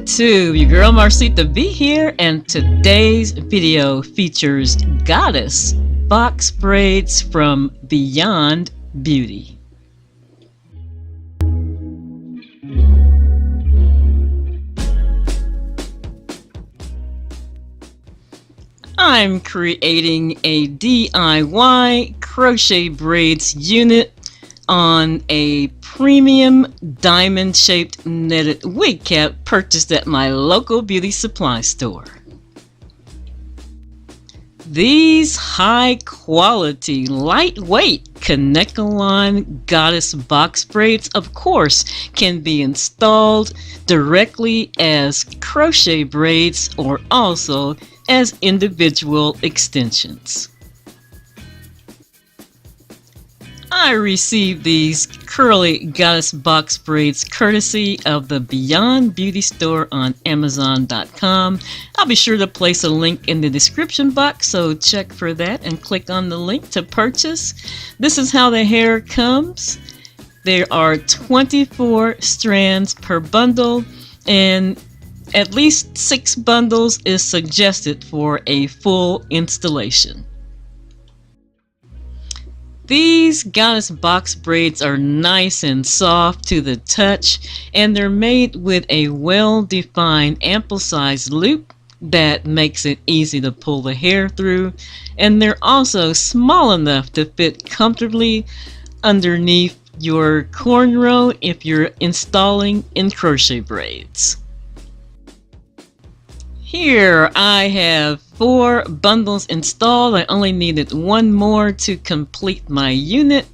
YouTube, your girl Marcita B here, and today's video features goddess box braids from Beyond Beauty. I'm creating a DIY crochet braids unit on a premium diamond-shaped netted wig cap purchased at my local beauty supply store. These high-quality, lightweight connect-a-line goddess box braids, of course, can be installed directly as crochet braids or also as individual extensions. I received these curly goddess box braids courtesy of the Beyond Beauty store on Amazon.com. I'll be sure to place a link in the description box, so check for that and click on the link to purchase. This is how the hair comes. There are 24 strands per bundle, and at least 6 bundles is suggested for a full installation. These goddess box braids are nice and soft to the touch, and they're made with a well-defined ample-sized loop that makes it easy to pull the hair through, and they're also small enough to fit comfortably underneath your cornrow if you're installing in crochet braids. Here I have 4 bundles installed. I only needed 1 more to complete my unit.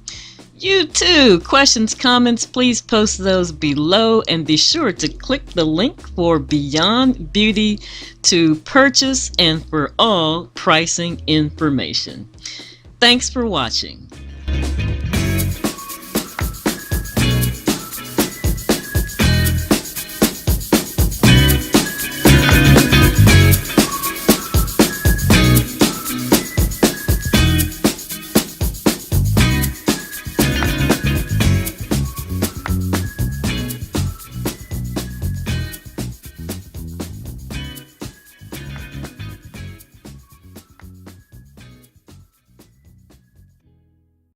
You too, questions, comments, please post those below, and be sure to click the link for Beyond Beauty to purchase and for all pricing information. Thanks for watching.